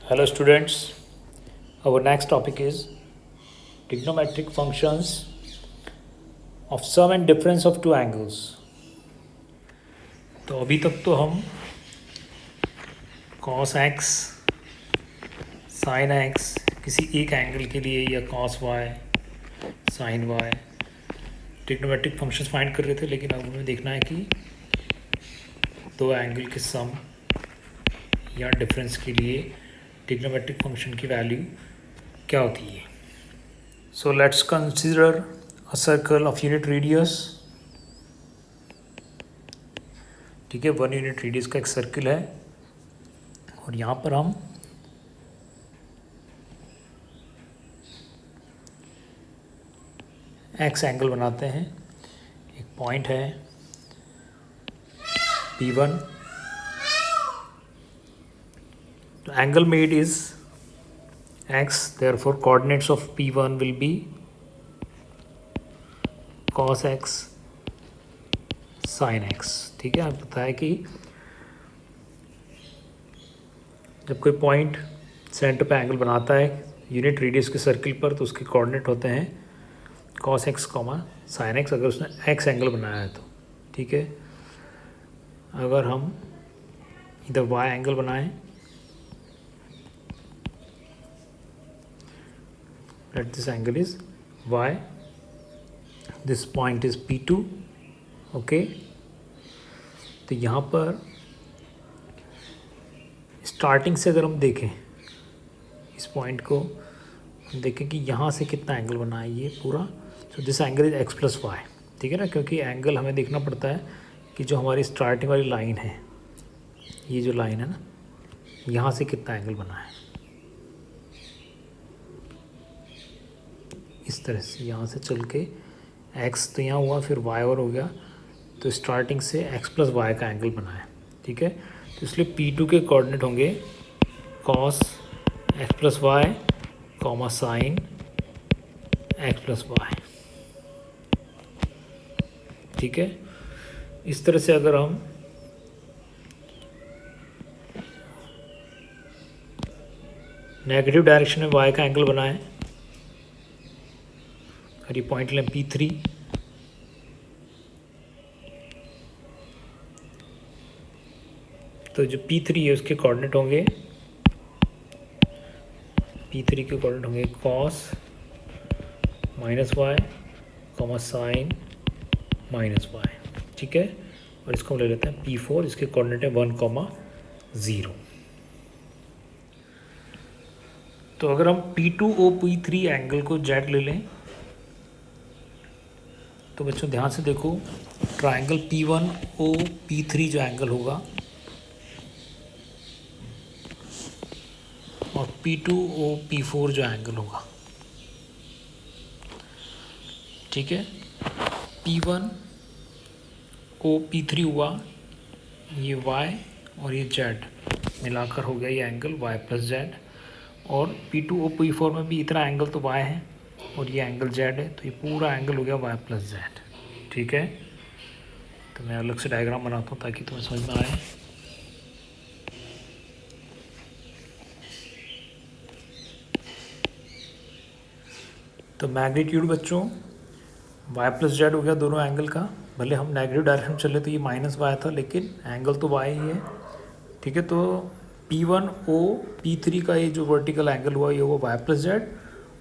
Hello students, our next topic is trigonometric functions of sum and difference of two angles. तो अभी तक तो हम cos x, sin x किसी एक एंगल के लिए या cos y, sin y trigonometric functions find कर रहे थे, लेकिन अब हमें देखना है कि दो एंगल के सम या डिफरेंस के लिए ट्रिग्नोमेट्रिक फंक्शन की वैल्यू क्या होती है. So let's consider a circle of unit radius. ठीक है, 1 यूनिट रेडियस का एक सर्कल है और यहाँ पर हम एक्स एंगल बनाते हैं. एक पॉइंट है P1. The angle made is x, therefore coordinates of P1 will be cos x sin x. ठीक है, आपको पता है कि जब कोई पॉइंट सेंटर पे एंगल बनाता है यूनिट रेडियस के सर्कल पर, तो उसके कोऑर्डिनेट होते हैं cos x, sin x अगर उसने x एंगल बनाया है तो. ठीक है, अगर हम इधर y एंगल बनाएं, let this angle is y, this point is P2. Okay, तो यहाँ पर स्टार्टिंग से अगर हम देखें इस पॉइंट को, हम देखें कि यहाँ से कितना एंगल बना है ये पूरा. So this angle is x plus y. ठीक है ना, क्योंकि एंगल हमें देखना पड़ता है कि जो हमारी स्टार्टिंग वाली लाइन है, ये जो लाइन है ना, यहाँ से कितना एंगल बना है. इस तरह से यहाँ से चल के x तो यहाँ हुआ, फिर y और हो गया, तो स्टार्टिंग से x प्लस वाई का एंगल बना है. ठीक है, तो इसलिए P2 के कोऑर्डिनेट होंगे cos x plus y comma sine x plus y. ठीक है, इस तरह से अगर हम नेगेटिव डायरेक्शन में y का एंगल बनाएं और ये पॉइंट लें P3, तो जो P3 है उसके कोऑर्डिनेट होंगे, P3 के कोऑर्डिनेट होंगे cos minus y comma sine minus y. ठीक है, और इसको हम ले लेते हैं P4, इसके कोऑर्डिनेट है 1,0. तो अगर हम P2O P3 एंगल को जेड ले लें, तो बच्चों ध्यान से देखो, ट्रायंगल P1O P3 जो एंगल होगा और P2O P4 जो एंगल होगा. ठीक है, P1O P3 हुआ, ये y और ये z मिलाकर हो गया ये एंगल y प्लस z. और P2O P4 में भी इतना एंगल तो y है और ये एंगल z है, तो ये पूरा एंगल हो गया y प्लस z. ठीक है, तो मैं अलग से डायग्राम बनाता हूँ ताकि तुम्हें समझ में आए. तो मैग्नीट्यूड बच्चों y प्लस जेड हो गया दोनों एंगल का. भले हम नेगेटिव डायरेक्शन चले तो ये माइनस वाई था, लेकिन एंगल तो y ही है. ठीक है, तो P1O P3 का ये जो वर्टिकल एंगल हुआ ये हुआ y प्लस जेड,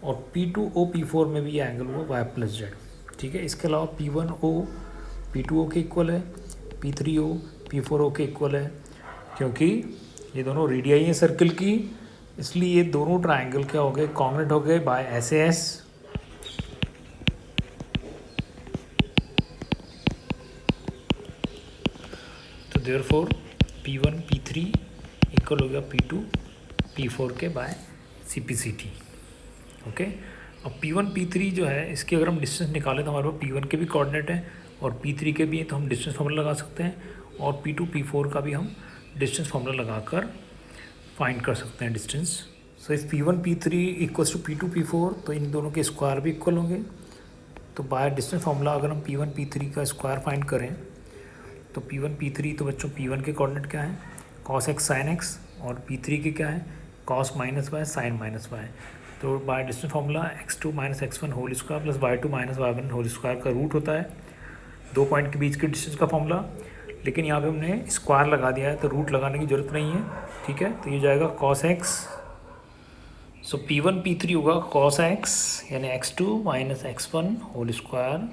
और P2O P4 में भी ये एंगल हुआ y प्लस जेड. ठीक है, इसके अलावा P1O P2O के इक्वल है, P3O P4O के इक्वल है, क्योंकि ये दोनों रेडियाई हैं सर्कल की, इसलिए ये दोनों ट्राइंगल क्या हो गए, कॉन्ग्रुएंट हो गए बाय SAS. तो देयरफॉर P1 P3 इक्वल हो गया P2 P4 के बाय CP/CT. ओके, अब P1 P3 जो है, इसकी अगर हम डिस्टेंस निकालें तो हमारे पास P1 के भी कोऑर्डिनेट है और P3 के भी हैं, तो हम डिस्टेंस फार्मूला लगा सकते हैं, और P2 P4 का भी हम डिस्टेंस फार्मूला लगाकर फाइंड कर सकते हैं distance. So if P1 P3 equals to P2 P4, तो इन दोनों के स्क्वायर भी इक्वल होंगे. तो बाय डिस्टेंस फार्मूला अगर हम P1 P3 का स्क्वायर फाइंड करें, तो P1 P3, तो बच्चों P1 के कोऑर्डिनेट क्या है, cos x sin x, और P3 के क्या है, cos minus y sine minus y. तो by distance formula x2 minus x1 whole square plus y2 minus y1 whole square का रूट होता है 2 पॉइंट के बीच के डिस्टेंस का फॉर्मूला। लेकिन यहाँ पे हमने स्क्वायर लगा दिया है तो रूट लगाने की ज़रूरत नहीं है, ठीक है। तो ये जाएगा कॉस एक्स, सो P1 P3 होगा कॉस एक्स यानी x2 minus x1 whole square,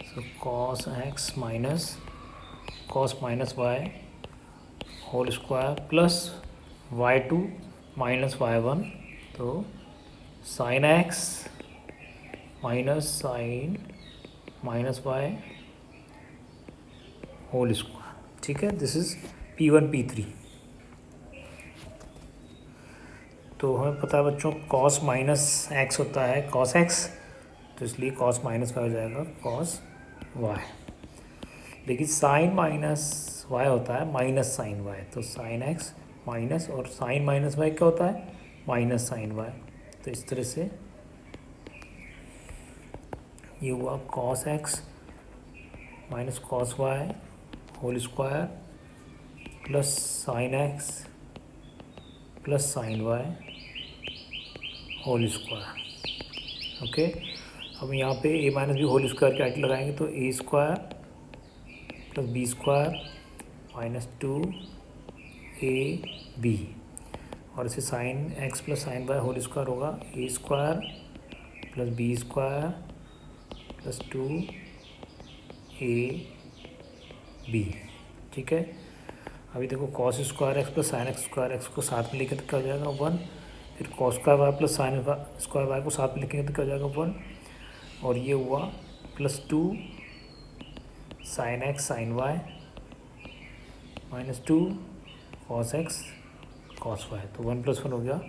so cos x minus cos minus y whole square plus y2 minus y1, तो sine x minus sine minus y whole square, ठीक है। This is P1 P3। तो हमें पता है बच्चों cos minus x होता है कॉस एक्स, तो इसलिए कॉस माइनस वाई हो जाएगा कॉस वाई। लेकिन साइन माइनस वाई होता है माइनस साइन वाई, तो साइन एक्स माइनस और साइन माइनस वाई क्या होता है माइनस साइन वाई। तो इस तरह से ये हुआ cos x minus cos y whole square plus sine x plus sine y whole square, okay. अब यहाँ पे a minus b whole square की आइट लगाएंगे तो a square plus b square minus 2ab, और इसे sine x plus sine y whole square होगा a square plus b square plus 2ab, ठीक है। अभी देखो cos square x plus sine x square x को साथ में लिखें तो क्या हो जाएगा 1, फिर cos square y plus sine square y को साथ में लिखेंगे तो क्या हो जाएगा 1, और ये हुआ plus 2 sine x sine y minus 2 cos x cos y, तो 1 प्लस 1 हो गया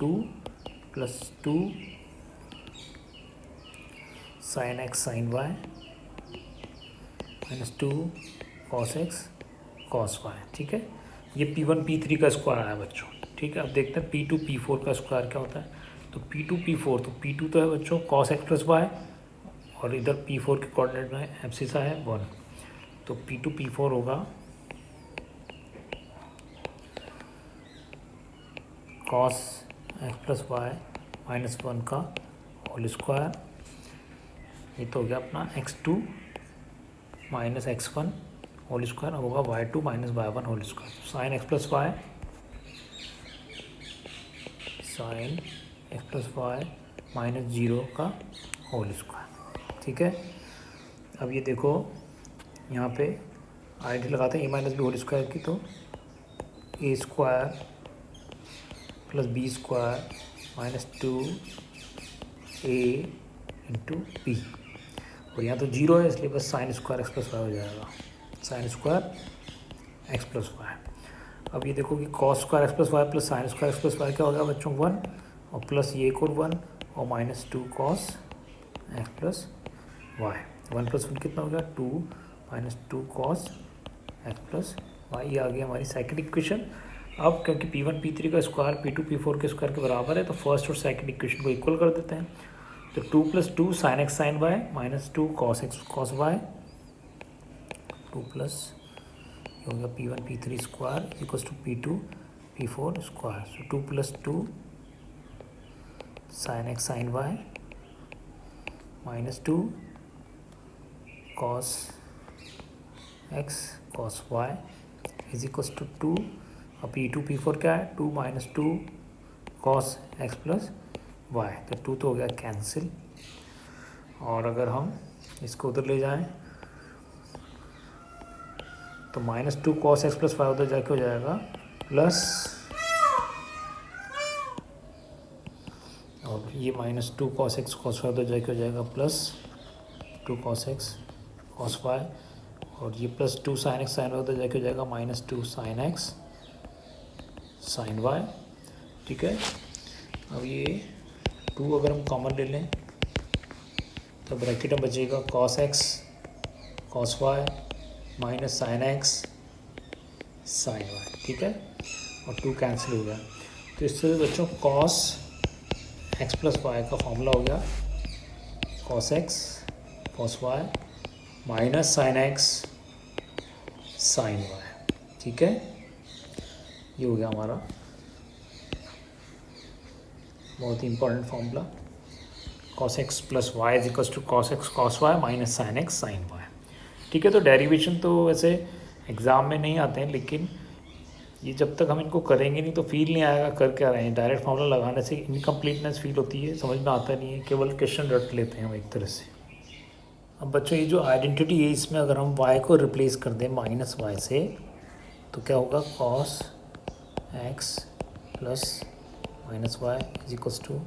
2 plus 2 sine x sine y minus 2 cos x cos y, ठीक है। ये P1 P3 का स्क्वायर आया बच्चों, ठीक है। अब देखते हैं P2 P4 का स्क्वायर क्या होता है। तो P2 P4, तो P2 तो है बच्चों कॉस एक्स प्लस वाई, और इधर P4 के कोऑर्डिनेट में एब्सिसा है 1, तो P2 P4 होगा cos x plus y minus 1 का होल स्क्वायर, ये तो हो गया अपना x2 minus x1 whole square, अब होगा y2 minus y1 whole square, sine x plus y sine x plus y minus 0 का होल स्क्वायर, ठीक है। अब ये देखो यहाँ पे आइडेंटिटी लगाते हैं a minus b whole square की, तो a square plus b square minus 2a into b, और यहाँ तो 0 है इसलिए बस sine square x plus y हो जाएगा, sine square x plus y. अब ये देखो कि cos square x plus y plus sine square x plus y क्या हो गया बच्चों 1, और प्लस ये एक और 1 और minus 2 cos x plus y, 1 plus 1 कितना हो गया 2 minus 2 cos x plus y, ये आ गया हमारी सेकंड इक्वेशन। अब क्योंकि P1 P3 का स्क्वायर P2 P4 के स्क्वायर के बराबर है तो फर्स्ट और सेकंड इक्वेशन को इक्वल कर देते हैं। तो 2 plus 2 sine x sine y minus 2 cos x cos y, 2 plus ये हो गया P1 P3 square equals to P2 P4 square, so 2 plus 2 sine x sine y minus 2 cos x cos y is equals to 2, और P2 P4 क्या है 2 minus 2 cos x plus y, तो 2 तो हो गया कैंसिल, और अगर हम इसको उधर ले जाएं तो minus 2 cos x plus y उधर जाके हो जाएगा प्लस, और ये minus 2 cos x cos y उधर जाके हो जाएगा plus 2 cos x cos y, और ये plus 2 sine x sine y उधर जाके हो जाएगा minus 2 sine x sine y, ठीक है। अब ये 2 अगर हम कॉमन ले लें तो ब्रैकेट में बचेगा cos x cos y minus sine x sine y, ठीक है, और 2 कैंसिल हो गया। तो इससे बच्चों कॉस एक्स प्लस वाई का फॉर्मूला हो गया cos x cos y minus sine x sine y, ठीक है। ये हो गया हमारा बहुत ही important formula, cos x plus y is equals to cos x cos y minus sin x sin y। ठीक है, तो डेरिवेशन तो वैसे एग्ज़ाम में नहीं आते हैं, लेकिन ये जब तक हम इनको करेंगे नहीं तो फील नहीं आएगा कर क्या रहे हैं। डायरेक्ट फॉर्मूला लगाने से इनकम्प्लीटनेस फील होती है, समझ में आता नहीं है, केवल क्वेश्चन रट लेते हैं हम एक तरह से। अब बच्चों ये जो आइडेंटिटी है इसमें अगर हम y को रिप्लेस कर दें माइनस वाई से तो क्या होगा, cos x plus minus y is equals to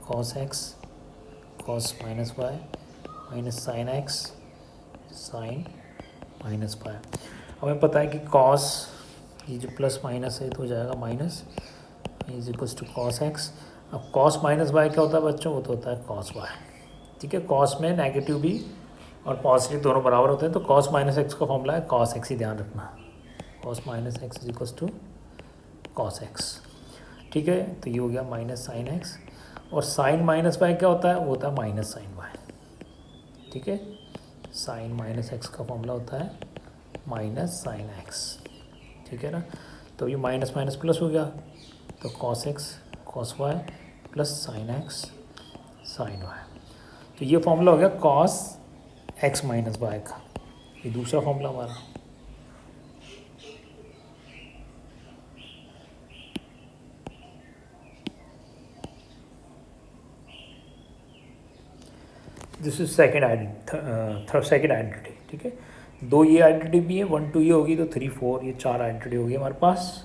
cos x cos minus y minus sine x sine minus y. हमें पता है कि cos, ये जो प्लस माइनस है तो हो जाएगा minus is equals to cos x। अब cos माइनस वाई क्या होता है बच्चों, वो तो होता है cos y। ठीक है, cos में नेगेटिव भी और पॉजिटिव दोनों बराबर होते हैं, तो cos माइनस एक्स का फॉर्मूला है cos x ही ध्यान रखना, cos minus x is equals to cos x। ठीक है, तो ये हो गया माइनस साइन एक्स, और साइन माइनस वाई क्या होता है, वो होता है माइनस साइन वाई। ठीक है, साइन माइनस एक्स का फॉर्मूला होता है माइनस साइन एक्स। ठीक है ना, तो ये माइनस माइनस प्लस हो गया, तो cos x cos y plus sine x sine y. तो ये फॉर्मूला हो गया cos x माइनस वाई का, ये दूसरा फॉर्मूला हमारा। This is second identity. ठीक है, दो ये आइडेंटिटी भी है, 1 2 ये होगी तो 3 4 ये 4 आइडेंटिटी होगी हमारे पास।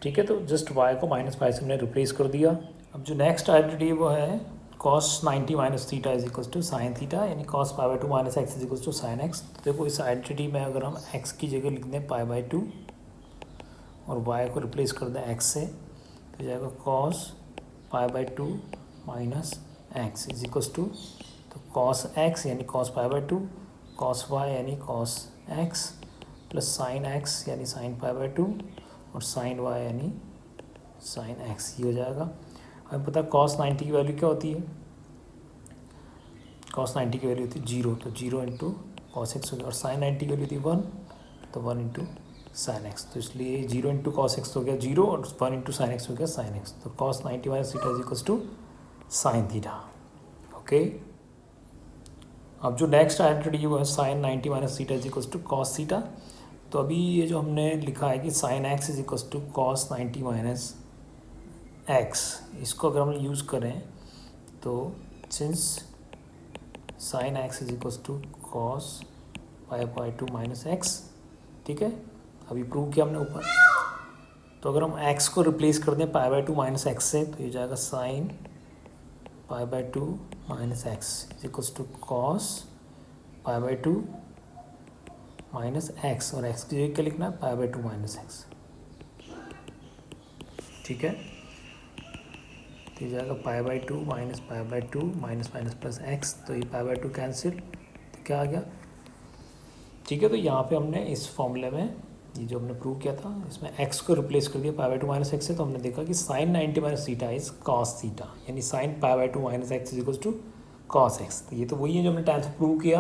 ठीक है, तो जस्ट y को माइनस वाई से हमने रिप्लेस कर दिया। अब जो नेक्स्ट आइडेंटिटी है वो है cos 90 minus theta is equals to sine theta, यानी cos pi by 2 minus x is equals to sine x. तो देखो इस आइडेंटिटी में अगर हम x की जगह लिख दें पाई बाई 2 और y को रिप्लेस कर दें x से, तो जाएगा cos pi by 2 minus x is equals to, तो cos x यानी cos pi by 2, cos y यानी cos x plus sine x यानी साइन पाई बाई 2 और साइन y यानी साइन x, ये हो जाएगा। हमें पता है cos 90 की वैल्यू क्या होती है, cos 90 की वैल्यू होती है 0, तो 0 इंटू कॉस एक्स हो गया, और साइन 90 की वैल्यू थी 1, तो 1 इंटू साइन एक्स, तो इसलिए 0 इंटू कॉस एक्स हो गया 0 और 1 इंटू साइन एक्स हो गया साइन एक्स। तो cos 90 minus theta is equals to sine theta. Okay, अब जो नेक्स्ट आइडेंटिटी है वो है sine 90 minus theta is equals to cos theta. तो अभी ये जो हमने लिखा है कि sine x is equals to cos 90 minus x, इसको अगर हम यूज़ करें तो since sine x is equals to cos pi by 2 minus x, ठीक है, अभी प्रूव किया हमने ऊपर। तो अगर हम एक्स को रिप्लेस कर दें पाई बाई 2 माइनस एक्स से, तो ये जाएगा sine pi by 2 minus x is equals to cos pi by 2 minus x, और एक्स की जगह क्या लिखना है, पाई बाई 2 माइनस एक्स। ठीक है, तो ये जाएगा पाई by 2 minus pi by 2 minus minus plus x, तो ये पाई बाई 2 कैंसिल, तो क्या आ गया। ठीक है, तो यहाँ पे हमने इस फॉर्मूले में ये जो हमने प्रूव किया था इसमें x को रिप्लेस कर दिया पाई बाई 2 माइनस एक्स से, तो हमने देखा कि sine 90 minus theta is cos theta, यानी sine pi by 2 minus x is equals to cos x. तो ये तो वही है जो हमने 10th प्रूव किया।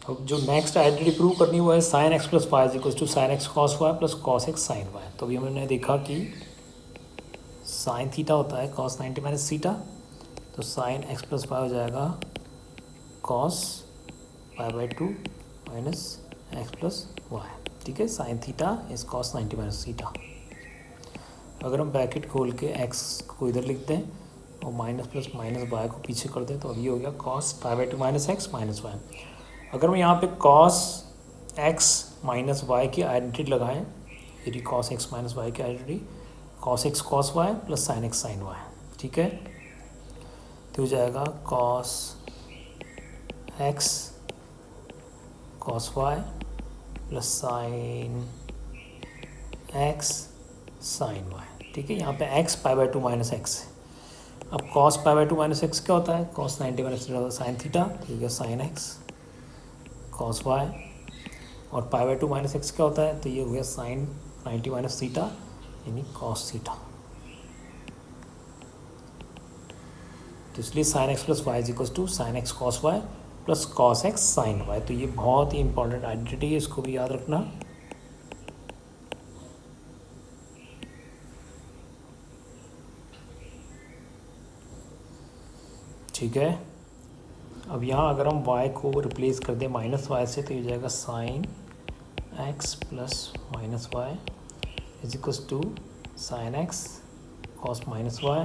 अब जो नेक्स्ट आइडेंटिटी प्रूव करनी वो है sine x plus y is equals to sine x cos y plus cos x sine y. तो अभी हमने देखा कि साइन थीटा होता है कॉस 90 माइनस थीटा, तो साइन एक्स प्लस वाई हो जाएगा cos pi by 2 minus x plus y. ठीक है, sine theta is cos 90 minus theta. अगर हम ब्रैकेट खोल के एक्स को इधर लिख दें और माइनस प्लस माइनस वाई को पीछे कर दें, तो अभी हो गया cos pi by 2 minus x minus y. अगर हम यहाँ पे कॉस एक्स माइनस वाई की आइडेंटिटी लगाएं, यदि कॉस एक्स माइनस वाई की identity cos x cos y plus sine x sine y, ठीक है, तो हो जाएगा cos x cos y plus sine x sine y. ठीक है, यहाँ पे x pi by 2 minus x है। अब cos pi by 2 minus x क्या होता है, cos 90 minus theta sine theta, ठीक है, साइन एक्स कॉस वाई, और पाई बाई 2 माइनस एक्स क्या होता है, तो ये हो गया साइन 90 माइनस थीटा यानी कॉस थीटा। तो इसलिए sine x plus y is equals to sine x cos y plus cos x sine y. तो ये बहुत ही इंपॉर्टेंट आइडेंटिटी है, इसको भी याद रखना। ठीक है। अब यहाँ अगर हम y को रिप्लेस कर दें माइनस वाई से तो ये हो जाएगा sine x plus minus y is equals to sine x cos minus y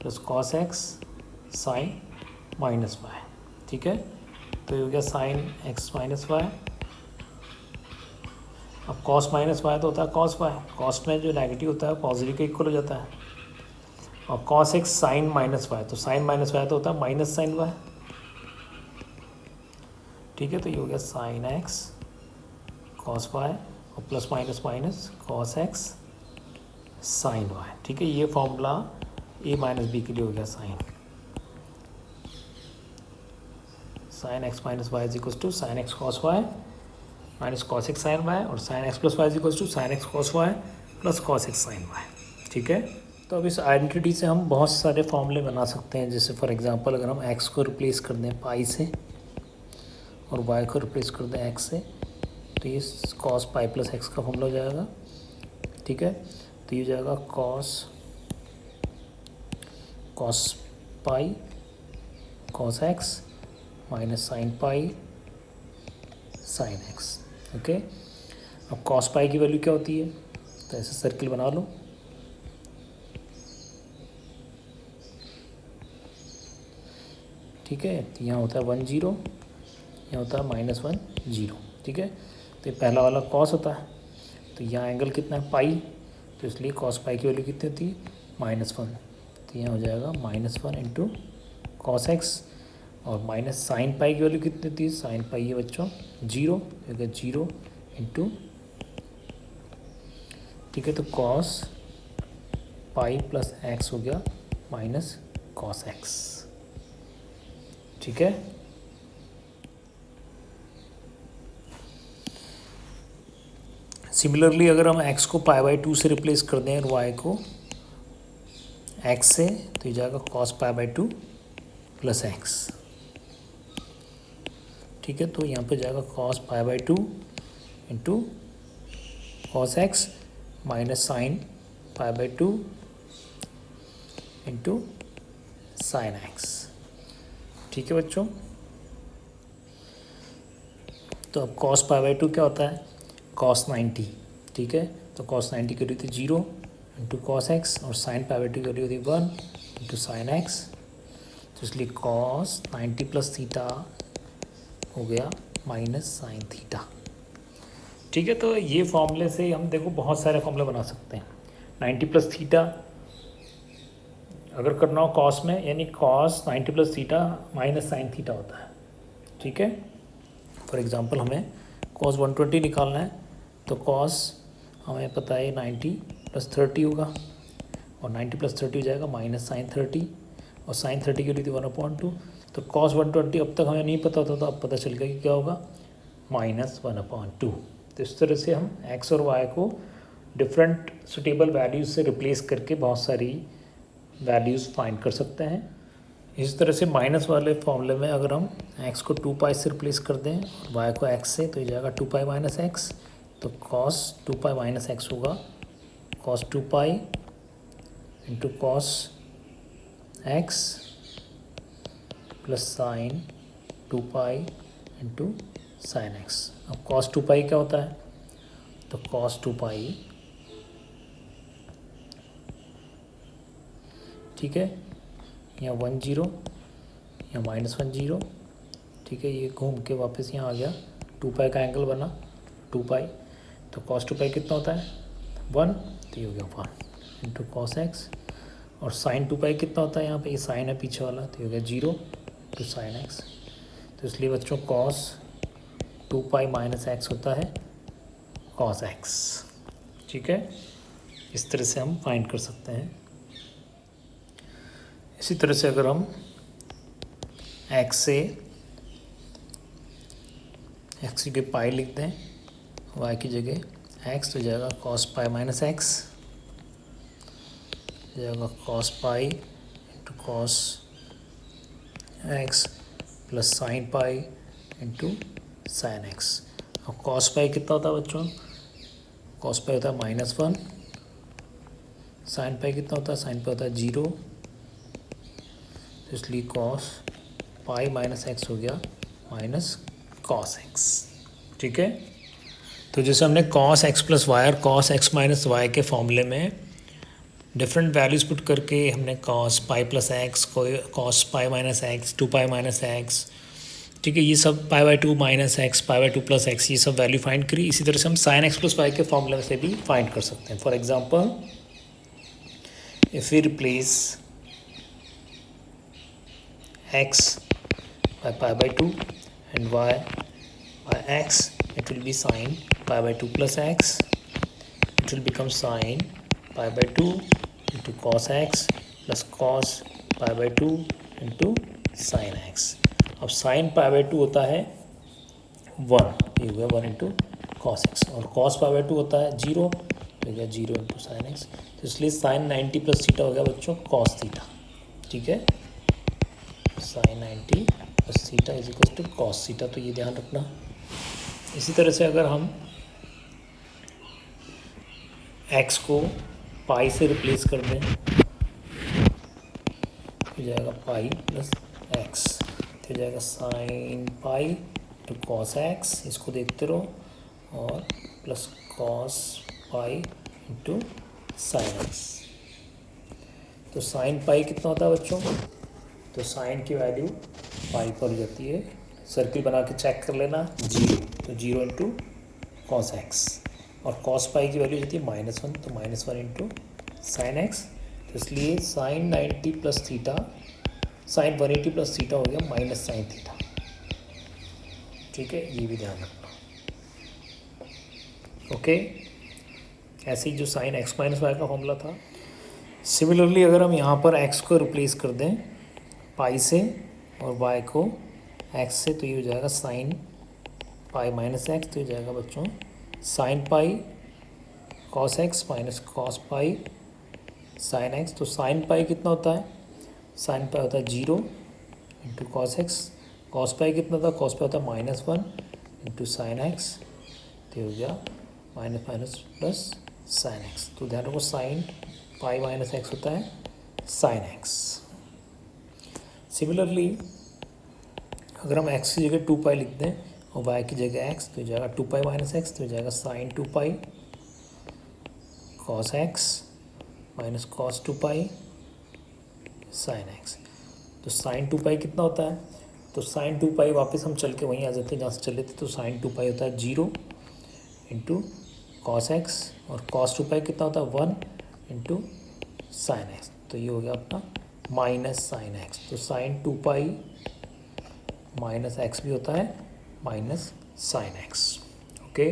plus cos x sine minus y. ठीक है, तो ये हो गया साइन x माइनस वाई। अब कॉस माइनस वाई तो होता है कॉस वाई, कॉस में जो नेगेटिव होता है पॉजिटिव के इक्वल हो जाता है। और cos x sine minus y, तो साइन माइनस वाई तो होता है माइनस साइन वाई। ठीक है, तो ये हो गया साइन x कॉस वाई और plus minus minus cos x sine y. ठीक है, ये फॉर्मूला a माइनस बी के लिए हो गया sine x minus y is equal to sine x cos y minus cos x sine y और sine x plus y is equal to sine x cos y plus cos x sine y. ठीक है, तो अब इस identity से हम बहुत सारे फॉर्मूले बना सकते हैं। जैसे फॉर एग्जांपल अगर हम x को रिप्लेस कर दें पाई से और y को रिप्लेस कर दें x से तो ये कॉस पाई प्लस x का फॉर्मूला हो जाएगा। ठीक है, तो ये हो जाएगा cos pi cos x minus sine pi sine x। Okay, अब कॉस पाई की वैल्यू क्या होती है, तो ऐसे सर्किल बना लो। ठीक है, तो यहाँ होता है 1 0, यहाँ होता है -1 0। ठीक है, तो ये पहला वाला कॉस होता है, तो यहाँ एंगल कितना है पाई, तो इसलिए कॉस पाई की वैल्यू कितनी होती है -1, तो यहाँ हो जाएगा -1 इंटू कॉस एक्स। और माइनस साइन पाई की वैल्यू कितनी होती है, साइन पाई है बच्चों 0, क्योंकि 0 इंटू, ठीक है, तो कॉस पाई प्लस एक्स हो गया माइनस कॉस एक्स। ठीक है, सिमिलरली अगर हम x को पाई बाई 2 से रिप्लेस कर दें और y को x से, तो ये जाएगा cos pi by 2 plus x. ठीक है, तो यहाँ पे जाएगा cos pi by 2 into cos x minus sign pi by 2 into sine x. ठीक है बच्चों, तो अब कॉस पाई बाई 2 क्या होता है, कॉस 90। ठीक है, तो कॉस 90 की वैल्यू थी 0 इंटू कॉस एक्स और साइन पाई बाई 2 की वैल्यू थी 1 इंटू साइन एक्स, तो इसलिए कॉस 90 प्लस थीटा हो गया माइनस साइन थीटा। ठीक है, तो ये फॉर्मूले से हम देखो बहुत सारे फॉर्मूले बना सकते हैं। 90 प्लस थीटा अगर करना हो कॉस में, यानी cos 90 plus theta minus sign theta होता है। ठीक है, फॉर एग्जांपल हमें कॉस 120 निकालना है, तो कॉस हमें पता है 90 प्लस 30 होगा और 90 प्लस 30 हो जाएगा माइनस साइन 30 और साइन 30 की वैल्यू थी 1/2। तो कॉस 120 अब तक हमें नहीं पता होता, तो अब पता चल गया कि क्या होगा -1/2। तो इस तरह से हम x और y को डिफरेंट सुटेबल वैल्यूज़ से रिप्लेस करके बहुत सारी वैल्यूज़ फाइंड कर सकते हैं। इस तरह से माइनस वाले फॉर्मूले में अगर हम x को 2 पाई से रिप्लेस कर दें और y को x से, तो ये जाएगा 2 पाई माइनस एक्स, तो कॉस 2 पाई माइनस एक्स होगा cos 2 pi into cos x plus sign 2 पाई इंटू साइन एक्स। अब कॉस 2 पाई क्या होता है, तो कॉस 2 पाई, ठीक है, यहाँ 1 0, यहाँ -1 0। ठीक है, ये घूम के वापस यहाँ आ गया, 2 पाई का एंगल बना 2 पाई, तो कॉस 2 पाई कितना होता है 1, तो ये हो गया 1 इंटू कॉस एक्स। और साइन 2 पाई कितना होता है, यहाँ पे ये साइन है पीछे वाला, तो ये हो गया 0 टू साइन एक्स। तो इसलिए बच्चों कॉस 2 पाई माइनस एक्स होता है कॉस एक्स। ठीक है, इस तरह से हम फाइंड कर सकते हैं। इसी तरह से अगर हम x से x की जगह पाई लिख दें, y की जगह x, तो जाएगा कॉस पाई माइनस एक्स, जाएगा cos pi into cos x plus sine pi into sine x. अब कॉस पाई कितना होता है बच्चों, कॉस पाई होता है -1, साइन पाई कितना होता है, साइन पाई होता है 0, तो इसलिए कॉस पाई माइनस एक्स हो गया माइनस कॉस एक्स। ठीक है, तो जैसे हमने कॉस एक्स प्लस वाई और कॉस एक्स माइनस वाई के फॉर्मूले में डिफरेंट वैल्यूज पुट करके हमने कॉस पाई प्लस एक्स को cos pi minus x 2 pi minus x, ठीक है, ये सब पाई by 2 minus x pi by 2 plus x, ये सब वैल्यू फाइंड करी। इसी तरह से हम साइन एक्स प्लस वाई के फॉर्मूले से भी फाइंड कर सकते हैं। For example if we replace x by pi by 2 and y by x, it will be sin pi by 2 plus x, it will become sin pi by 2 into cos x plus cos pi by 2 into sin x। अब sin pi by 2 होता है 1, ये हुआ 1 into cos x, और cos pi by 2 होता है 0, तो गया 0 इंटू साइन एक्स। तो इसलिए sin 90 प्लस थीटा हो गया बच्चों cos थीटा। ठीक है, sin 90 plus theta is equal to cos theta, तो ये ध्यान रखना। इसी तरह से अगर हम x को पाई से रिप्लेस कर दें तो जाएगा पाई प्लस एक्स, तो जाएगा sine pi to cos x, इसको देखते रहो, और plus cos pi into sine x. तो साइन पाई कितना होता है बच्चों, तो साइन की वैल्यू पाई पर हो जाती है, सर्किल बना के चेक कर लेना 0, तो 0 इंटू कॉस एक्स, और कॉस पाई की वैल्यू होती है -1, तो -1 इंटू साइन एक्स। तो इसलिए sine 90 plus theta sine 180 plus theta हो गया माइनस साइन थीटा। ठीक है, ये भी ध्यान रखना। ओके, ऐसे ही जो साइन एक्स माइनस वाई का फॉर्मूला था, सिमिलरली अगर हम यहाँ पर एक्स को रिप्लेस कर दें पाई से और वाई को एक्स से, तो ये हो जाएगा साइन पाई माइनस एक्स, तो ये जाएगा बच्चों sine pi cos x minus cos pi sine x. तो साइन पाई कितना होता है, साइन पाई होता है 0 into cos x, cos pi कितना था, कॉस पाई होता है -1 इंटू साइन एक्स, तो हो गया minus minus plus sine x. तो ध्यान रखो साइन पाई माइनस एक्स होता है साइन एक्स। सिमिलरली अगर हम x की जगह 2 पाई लिख दें और y की जगह x, तो जाएगा 2 पाई माइनस एक्स, तो जाएगा sine 2 pi cos x minus cos 2 pi sine x. तो साइन 2 पाई कितना होता है, तो साइन 2 पाई वापस हम चल के वहीं आ जाते हैं जहाँ से चले थे, तो साइन 2 पाई होता है 0 इंटू कॉस एक्स, और कॉस 2 पाई कितना होता है 1 इंटू साइन एक्स, तो ये हो गया अपना माइनस साइन एक्स। तो साइन 2 पाई माइनस एक्स भी होता है माइनस साइन एक्स। ओके।